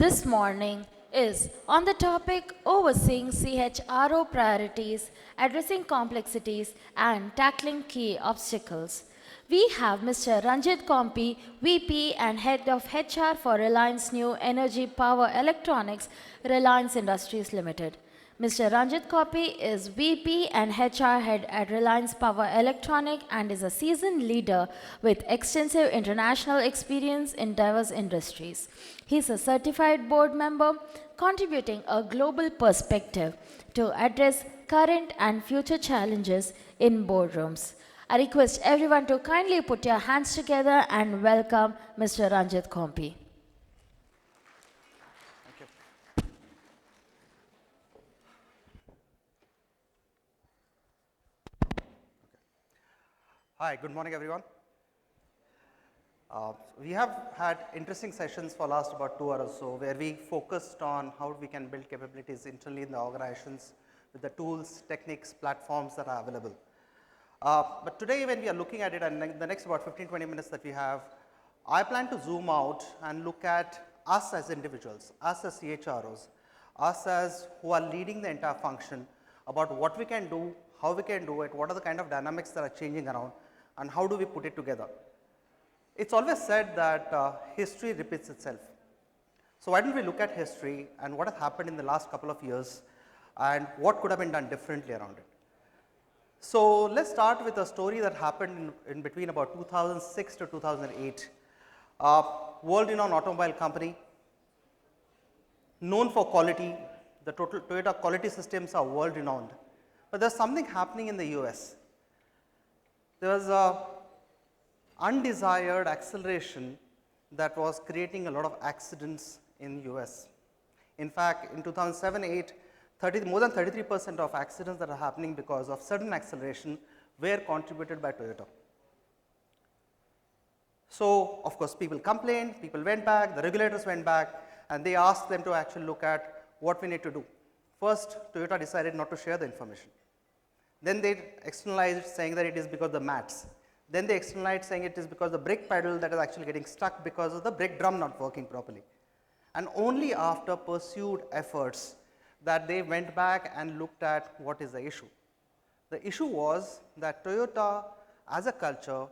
this morning is on the topic overseeing CHRO priorities, addressing complexities, and tackling key obstacles. We have Mr. Ranjit Khompi, VP and Head of HR for Reliance New Energy Power Electronics, Reliance Industries Limited. Mr. Ranjit Khompi is VP and HR Head at Reliance Power Electronic and is a seasoned leader with extensive international experience in diverse industries. He is a certified board member contributing a global perspective to address current and future challenges in boardrooms. I request everyone to kindly put your hands together and welcome Mr. Ranjit Khompi. Hi, good morning everyone. We have had interesting sessions for last about 2 hours or so where we focused on how we can build capabilities internally in the organizations with the tools, techniques, platforms that are available. But today when we are looking at it and the next about 15-20 minutes that we have, I plan to zoom out and look at us as individuals, us as CHROs, us as who are leading the entire function about what we can do, how we can do it, what are the kind of dynamics that are changing around and how do we put it together. It's always said that history repeats itself. So why don't we look at history and what has happened in the last couple of years and what could have been done differently around it. So let's start with a story that happened in between about 2006 to 2008. World-renowned automobile company, known for quality, the total Toyota quality systems are world-renowned. But there's something happening in the US. There was a undesired acceleration that was creating a lot of accidents in US. In fact, in 2007-8, more than 33% of accidents that are happening because of sudden acceleration were contributed by Toyota. So, of course, people complained, people went back, the regulators went back and they asked them to actually look at what we need to do. First, Toyota decided not to share the information. Then they externalized saying that it is because of the mats. Then they externalized saying it is because the brake pedal that is actually getting stuck because of the brake drum not working properly. And only after pursued efforts that they went back and looked at what is the issue. The issue was that Toyota as a culture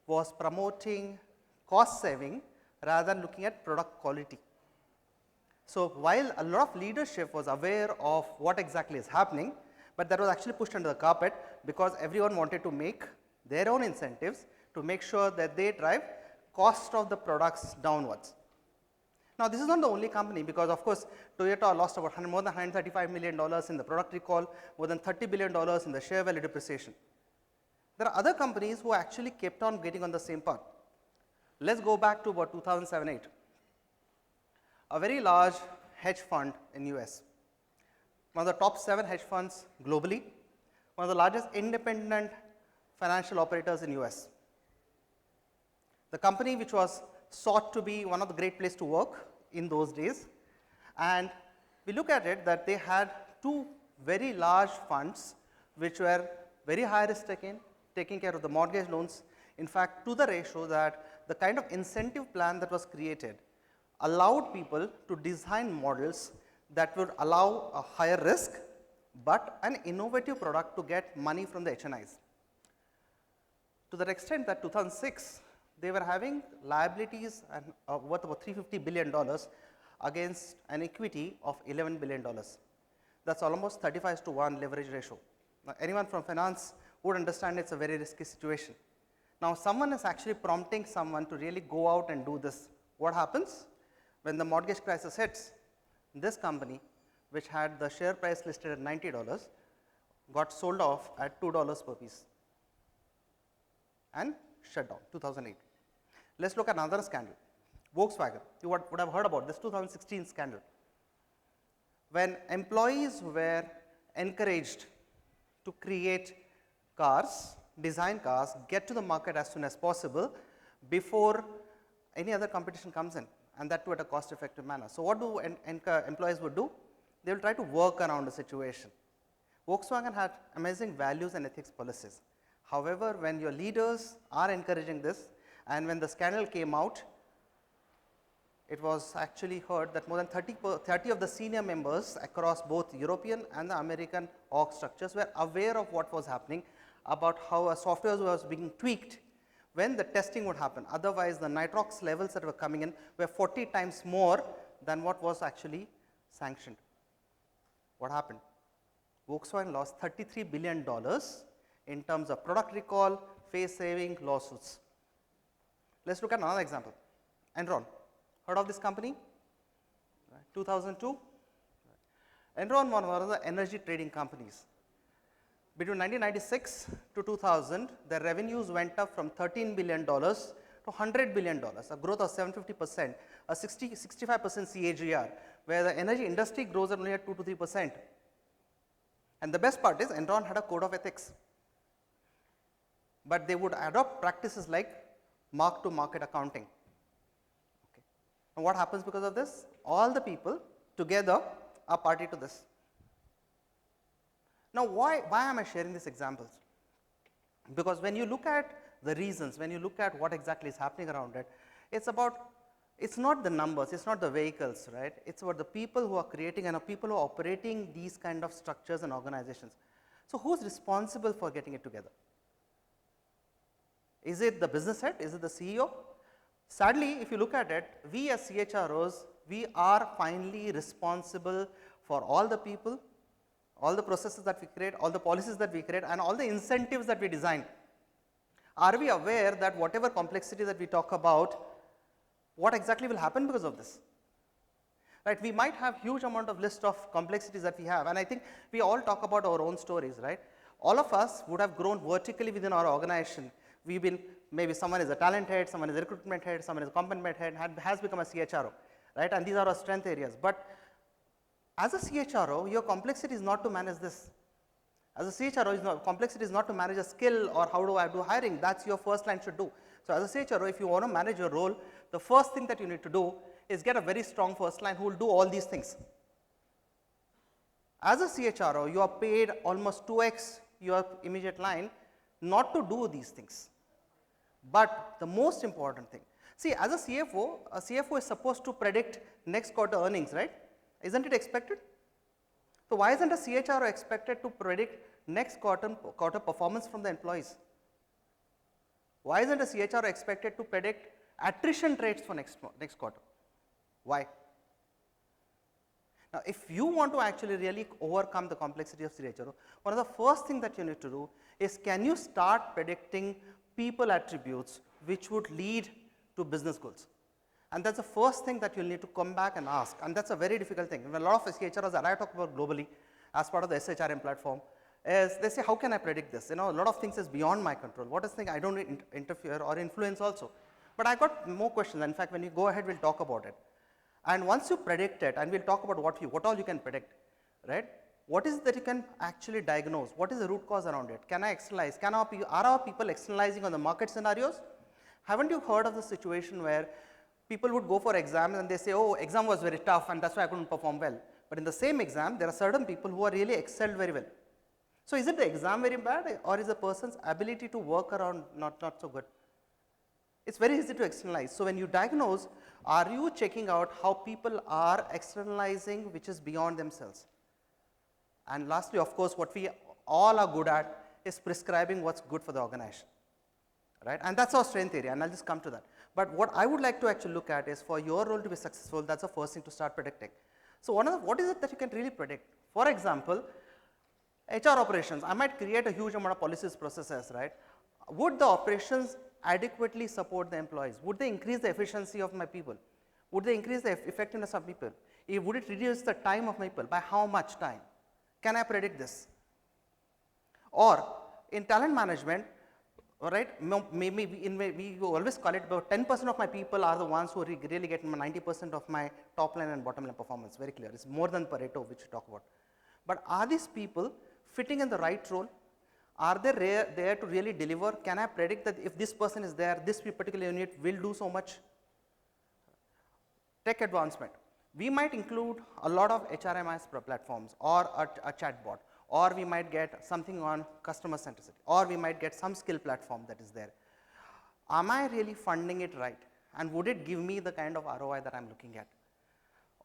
was promoting cost saving rather than looking at product quality. So while a lot of leadership was aware of what exactly is happening, but that was actually pushed under the carpet because everyone wanted to make their own incentives to make sure that they drive cost of the products downwards. Now this is not the only company because of course Toyota lost about more than $135 million in the product recall, more than $30 billion in the share value depreciation. There are other companies who actually kept on getting on the same path. Let's go back to about 2007-8. A very large hedge fund in US, one of the top 7 hedge funds globally, one of the largest independent financial operators in US. The company which was sought to be one of the great places to work in those days, and we look at it that they had 2 very large funds which were very high risk taking care of the mortgage loans. In fact, to the ratio that the kind of incentive plan that was created allowed people to design models that would allow a higher risk, but an innovative product to get money from the HNIs. To the extent that 2006, they were having liabilities worth about $350 billion against an equity of $11 billion. That's almost 35:1 leverage ratio. Now, anyone from finance would understand it's a very risky situation. Now, someone is actually prompting someone to really go out and do this. What happens? When the mortgage crisis hits, this company, which had the share price listed at $90, got sold off at $2 per piece and shut down, 2008. Let's look at another scandal, Volkswagen. You would have heard about this 2016 scandal, when employees were encouraged to create cars, design cars, get to the market as soon as possible before any other competition comes in, and that too at a cost effective manner. So what do employees would do? They will try to work around the situation. Volkswagen had amazing values and ethics policies. However, when your leaders are encouraging this and when the scandal came out, it was actually heard that more than 30 of the senior members across both European and the American org structures were aware of what was happening, about how a software was being tweaked when the testing would happen. Otherwise, the nitrox levels that were coming in were 40 times more than what was actually sanctioned. What happened? Volkswagen lost $33 billion in terms of product recall, face saving, lawsuits. Let's look at another example. Enron. Heard of this company? 2002. Enron was one of the energy trading companies. Between 1996 to 2000, their revenues went up from $13 billion to $100 billion, a growth of 750%, a 65% CAGR, where the energy industry grows at only at 2 to 3%. And the best part is Enron had a code of ethics, but they would adopt practices like mark-to-market accounting. Okay. And what happens because of this? All the people together are party to this. Now, why am I sharing these examples? Because when you look at the reasons, when you look at what exactly is happening around it, it's not the numbers, it's not the vehicles, right? It's about the people who are creating and the people who are operating these kind of structures and organizations. So, who's responsible for getting it together? Is it the business head? Is it the CEO? Sadly, if you look at it, we as CHROs, we are finally responsible for all the people, all the processes that we create, all the policies that we create, and all the incentives that we design. Are we aware that whatever complexity that we talk about, what exactly will happen because of this? Right? We might have huge amount of list of complexities that we have, and I think we all talk about our own stories, right? All of us would have grown vertically within our organization. We've been, maybe someone is a talent head, someone is a recruitment head, someone is a component head, has become a CHRO, right? And these are our strength areas. But as a CHRO, your complexity is not to manage this. As a CHRO, complexity is not to manage a skill or how do I do hiring. That's your first line should do. So, as a CHRO, if you want to manage your role, the first thing that you need to do is get a very strong first line who will do all these things. As a CHRO, you are paid almost 2x your immediate line not to do these things. But the most important thing, see, as a CFO is supposed to predict next quarter earnings, right? Isn't it expected? So, why isn't a CHRO expected to predict next quarter performance from the employees? Why isn't a CHRO expected to predict attrition rates for next quarter? Why? Now, if you want to actually really overcome the complexity of CHRO, one of the first things that you need to do is, can you start predicting people attributes which would lead to business goals? And that's the first thing that you'll need to come back and ask, and that's a very difficult thing. When a lot of CHROs that I talk about globally as part of the SHRM platform is, they say, how can I predict this? You know, a lot of things is beyond my control. What is the thing I don't interfere or influence also? But I got more questions. In fact, when you go ahead, we'll talk about it. And once you predict it, and we'll talk about what all you can predict, right? What is it that you can actually diagnose? What is the root cause around it? Can I externalize? Are our people externalizing on the market scenarios? Haven't you heard of the situation where people would go for exams and they say, oh, exam was very tough and that's why I couldn't perform well. But in the same exam, there are certain people who are really excelled very well. So, is it the exam very bad, or is the person's ability to work around not so good? It's very easy to externalize. So, when you diagnose, are you checking out how people are externalizing which is beyond themselves? And lastly, of course, what we all are good at is prescribing what's good for the organization, right? And that's our strength area, and I'll just come to that. But what I would like to actually look at is, for your role to be successful, that's the first thing to start predicting. So, what is it that you can really predict? For example, HR operations, I might create a huge amount of policies, processes, right? Would the operations adequately support the employees? Would they increase the efficiency of my people? Would they increase the effectiveness of people? Would it reduce the time of my people? By how much time? Can I predict this? Or in talent management, right, maybe we always call it about 10% of my people are the ones who really get 90% of my top line and bottom line performance, very clear. It's more than Pareto, which we talk about. But are these people fitting in the right role? Are they there to really deliver? Can I predict that if this person is there, this particular unit will do so much? Tech advancement. We might include a lot of HRMS platforms or a chatbot, or we might get something on customer centricity, or we might get some skill platform that is there. Am I really funding it right? and would it give me the kind of ROI that I'm looking at?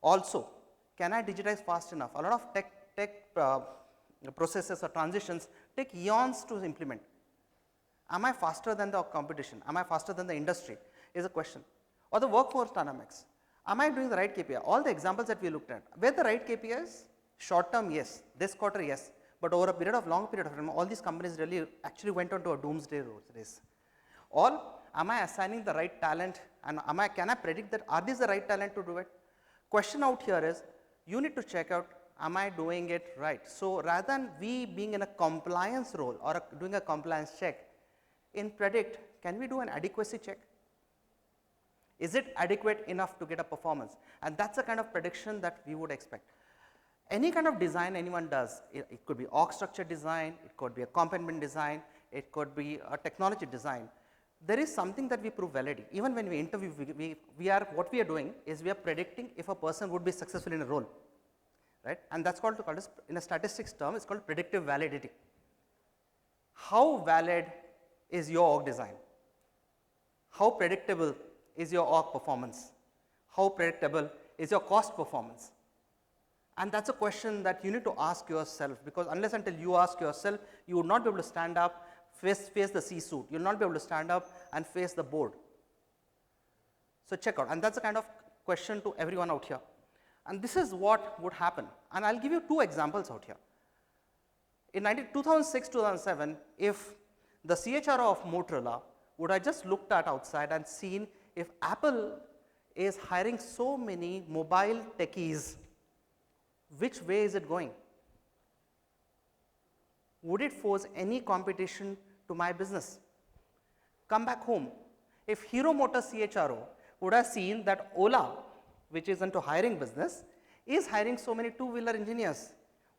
Also, can I digitize fast enough? A lot of tech processes or transitions take eons to implement. Am I faster than the competition? Am I faster than the industry? Is a question. Or the workforce dynamics. Am I doing the right KPI? All the examples that we looked at, were the right KPIs? Short term, yes. This quarter, yes. But over a long period of time, all these companies really actually went on to a doomsday race. Or am I assigning the right talent, and can I predict that are these the right talent to do it? Question out here is, you need to check out, am I doing it right? So rather than we being in a compliance role or doing a compliance check, in predict, can we do an adequacy check? Is it adequate enough to get a performance? And that's the kind of prediction that we would expect. Any kind of design anyone does, it could be org structure design, it could be a component design, it could be a technology design. There is something that we prove validity. Even when we interview, what we are doing is we are predicting if a person would be successful in a role, right? And that's called in a statistics term, it's called predictive validity. How valid is your org design? How predictable is your org performance? How predictable is your cost performance? And that's a question that you need to ask yourself, because unless until you ask yourself, you would not be able to stand up, face the C-suite. You will not be able to stand up and face the board. So check out, and that's the kind of question to everyone out here. And this is what would happen. And I'll give you two examples out here. In 2006-2007, if the CHRO of Motorola would have just looked at outside and seen if Apple is hiring so many mobile techies, which way is it going? Would it force any competition to my business? Come back home. If Hero Motors CHRO would have seen that Ola, which is into hiring business, is hiring so many two-wheeler engineers,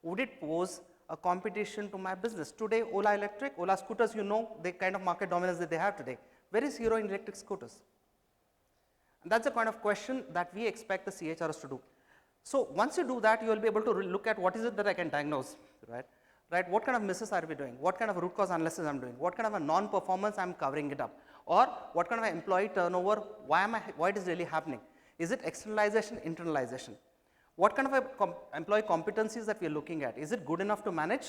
would it pose a competition to my business? Today, Ola Electric, Ola scooters, you know the kind of market dominance that they have today. Where is Hero in electric scooters? And that's the kind of question that we expect the CHROs to do. So once you do that, you will be able to look at what is it that I can diagnose, right? Right? What kind of misses are we doing? What kind of root cause analysis I'm doing? What kind of a non-performance I'm covering it up? Or what kind of employee turnover? Why it is really happening? Is it externalization, internalization? What kind of employee competencies that we are looking at? Is it good enough to manage,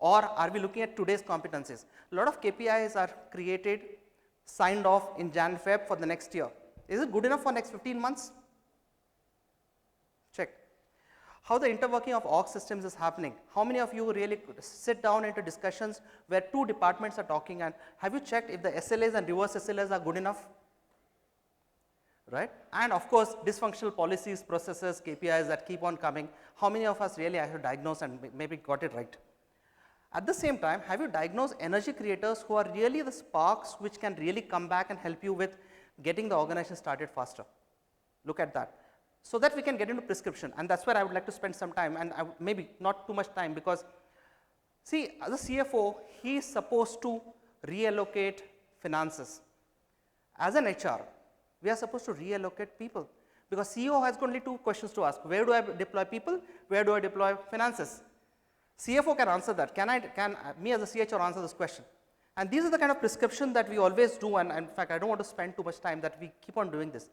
or are we looking at today's competencies? A lot of KPIs are created, signed off in Jan, Feb for the next year. Is it good enough for next 15 months? Check. How the interworking of org systems is happening. How many of you really sit down into discussions where two departments are talking, and have you checked if the SLAs and reverse SLAs are good enough? Right? And of course, dysfunctional policies, processes, KPIs that keep on coming. How many of us really have diagnosed and maybe got it right? At the same time, have you diagnosed energy creators who are really the sparks which can really come back and help you with getting the organization started faster? Look at that. So that we can get into prescription, and that's where I would like to spend some time, and maybe not too much time, because see, as a CFO, he is supposed to reallocate finances. As an HR, we are supposed to reallocate people, because CEO has only two questions to ask: where do I deploy people? Where do I deploy finances? CFO can answer that. Can me as a CHRO answer this question? And these are the kind of prescription that we always do, and in fact, I don't want to spend too much time, that we keep on doing this.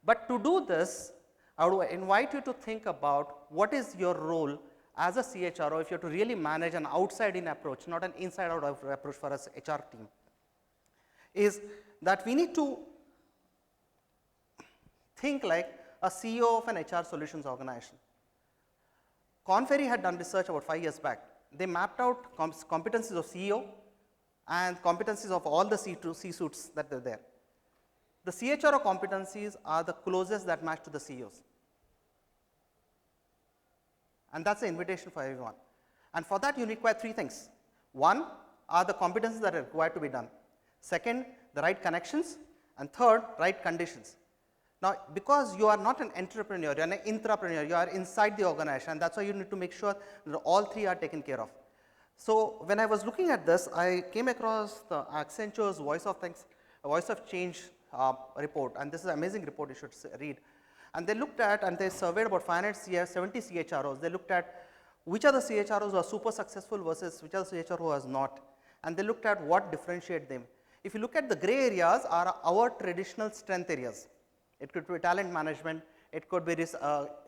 But to do this, I would invite you to think about what is your role as a CHRO if you have to really manage an outside-in approach, not an inside-out approach for us HR team. Is that we need to think like a CEO of an HR solutions organization. Korn Ferry had done research about 5 years back. They mapped out competencies of CEO and competencies of all the C-suites that are there. The CHRO competencies are the closest that match to the CEOs. And that's the invitation for everyone. And for that, you require three things. One are the competencies that are required to be done. Second, the right connections. And third, right conditions. Now, because you are not an entrepreneur, you are an intrapreneur, you are inside the organization, and that's why you need to make sure that all three are taken care of. So when I was looking at this, I came across the Accenture's Voice of Change report, and this is an amazing report you should read. And they looked at, and they surveyed about 570 CHROs. They looked at which are the CHROs who are super successful versus which are the CHROs who are not. And they looked at what differentiate them. If you look at the gray areas are our traditional strength areas. It could be talent management, it could be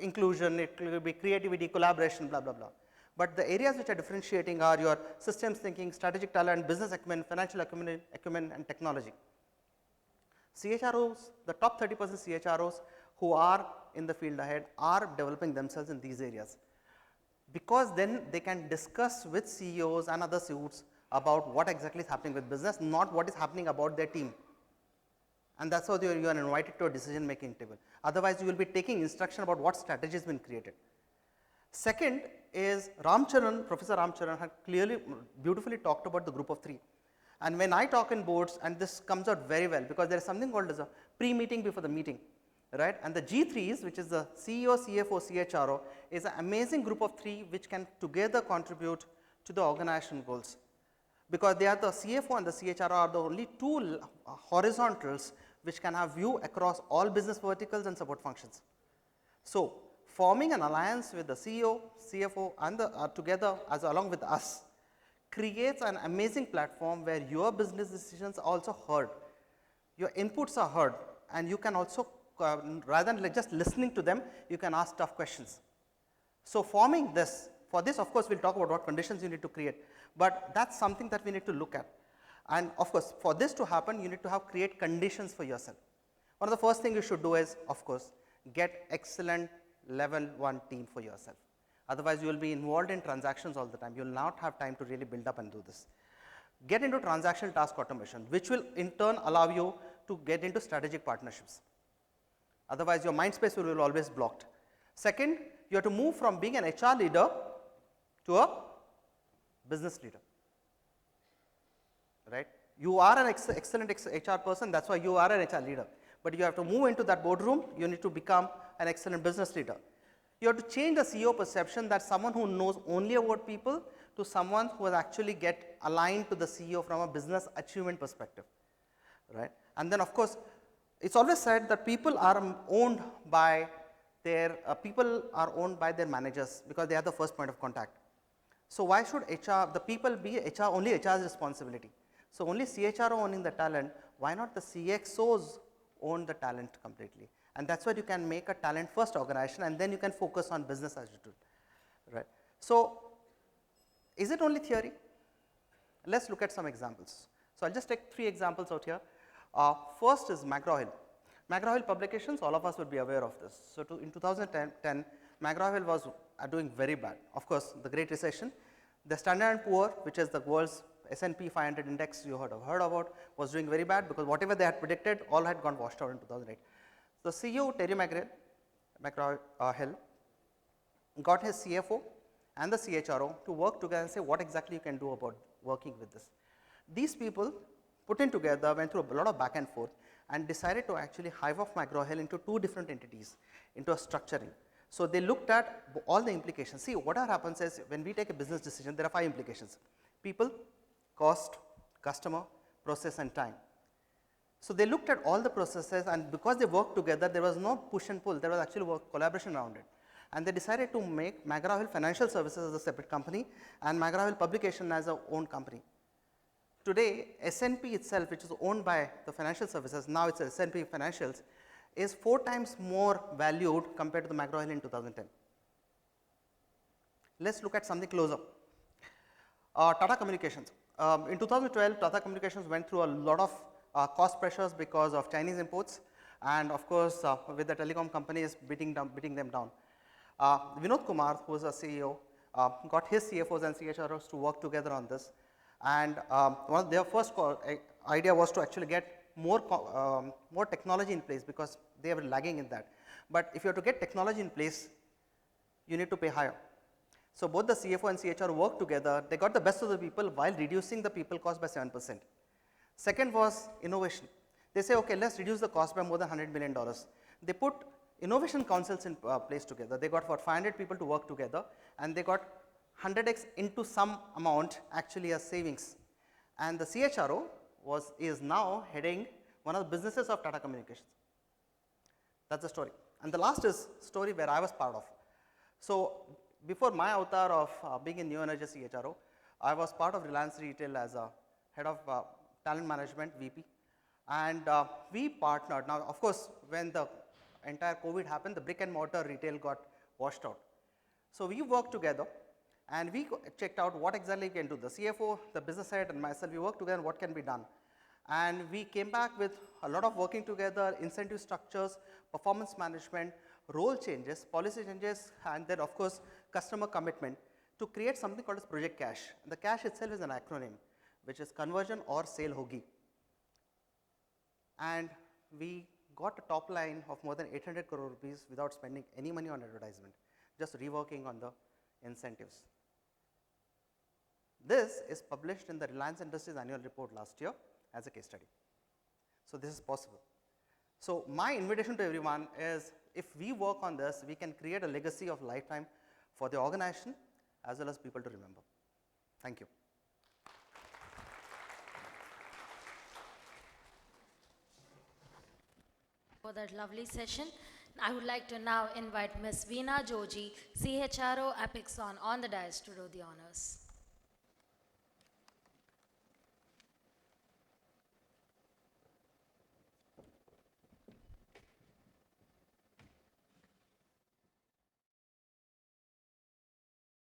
inclusion, it could be creativity, collaboration, blah, blah, blah. But the areas which are differentiating are your systems thinking, strategic talent, business acumen, financial acumen and technology. CHROs, the top 30% CHROs who are in the field ahead are developing themselves in these areas, because then they can discuss with CEOs and other suits about what exactly is happening with business, not what is happening about their team. And that is how you are invited to a decision making table. Otherwise, you will be taking instruction about what strategy has been created. Second is Ramcharan, Professor Ramcharan had clearly, beautifully talked about the group of three. And when I talk in boards, and this comes out very well, because there is something called as a pre-meeting before the meeting, right? And the G3s, which is the CEO, CFO, CHRO, is an amazing group of three which can together contribute to the organization goals. Because they are the CFO and the CHRO are the only two horizontals which can have view across all business verticals and support functions. So, forming an alliance with the CEO, CFO and the together as along with us creates an amazing platform where your business decisions are also heard, your inputs are heard, and you can also rather than just listening to them, you can ask tough questions. So, forming this, for this of course, we will talk about what conditions you need to create, but that is something that we need to look at. And of course, for this to happen, you need to have create conditions for yourself. One of the first things you should do is, of course, get excellent level 1 team for yourself. Otherwise, you will be involved in transactions all the time. You will not have time to really build up and do this. Get into transactional task automation, which will in turn allow you to get into strategic partnerships. Otherwise, your mind space will be always blocked. Second, you have to move from being an HR leader to a business leader, right? You are an excellent HR person, that is why you are an HR leader, but you have to move into that boardroom, you need to become an excellent business leader. You have to change the CEO perception that someone who knows only about people to someone who will actually get aligned to the CEO from a business achievement perspective, right? And then of course, it is always said that people are owned by their managers, because they are the first point of contact. So, why should HR, the people be only HR's responsibility? So, only CHRO owning the talent, why not the CXOs own the talent completely? And that is where you can make a talent first organization, and then you can focus on business as usual, right. So, is it only theory? Let us look at some examples. So, I will just take 3 examples out here. First is McGraw-Hill. McGraw-Hill publications, all of us would be aware of this. So, in 2010, McGraw-Hill was doing very bad. Of course, the Great Recession, the Standard & Poor, which is the world's S&P 500 index you heard about, was doing very bad, because whatever they had predicted, all had gone washed out in 2008. The CEO, Terry McGraw-Hill, got his CFO and the CHRO to work together and say what exactly you can do about working with this. These people put in together, went through a lot of back and forth, and decided to actually hive off McGraw-Hill into 2 different entities, into a structuring. So, they looked at all the implications. See, what happens is when we take a business decision, there are 5 implications: people, cost, customer, process and time. So, they looked at all the processes, and because they worked together, there was no push and pull, there was actually collaboration around it. And they decided to make McGraw-Hill Financial Services as a separate company and McGraw-Hill Publication as a own company. Today, S&P itself, which is owned by the financial services, now it is S&P Financials, is 4 times more valued compared to the McGraw-Hill in 2010. Let us look at something closer. Tata Communications. In 2012, Tata Communications went through a lot of cost pressures because of Chinese imports, and of course, with the telecom companies beating them down. Vinod Kumar, who is a CEO, got his CFOs and CHROs to work together on this, and one of their first idea was to actually get more technology in place, because they were lagging in that. But if you have to get technology in place, you need to pay higher. So, both the CFO and CHRO worked together, they got the best of the people while reducing the people cost by 7%. Second was innovation. They say, okay, let us reduce the cost by more than $100 million. They put innovation councils in place together. They got about 500 people to work together, and they got 100x into some amount actually as savings. And the CHRO is now heading one of the businesses of Tata Communications. That is the story. And the last is story where I was part of. So, before my avatar of being in New Energy CHRO, I was part of Reliance Retail as a head of talent management VP, and we partnered. Now, of course, when the entire COVID happened, the brick and mortar retail got washed out. So we worked together and we checked out what exactly we can do. The CFO, the business head and myself, we worked together on what can be done. And we came back with a lot of working together, incentive structures, performance management, role changes, policy changes, and then of course customer commitment to create something called as Project Cash. And the Cash itself is an acronym, which is conversion or sale hoagie. And we got a top line of more than 800 crore rupees without spending any money on advertisement, just reworking on the incentives. This is published in the Reliance Industries annual report last year as a case study. So this is possible. So my invitation to everyone is, if we work on this, we can create a legacy of lifetime for the organization as well as people to remember. Thank you. For that lovely session, I would like to now invite Ms. Veena Joji, CHRO Apexon, on the dais to do the honors.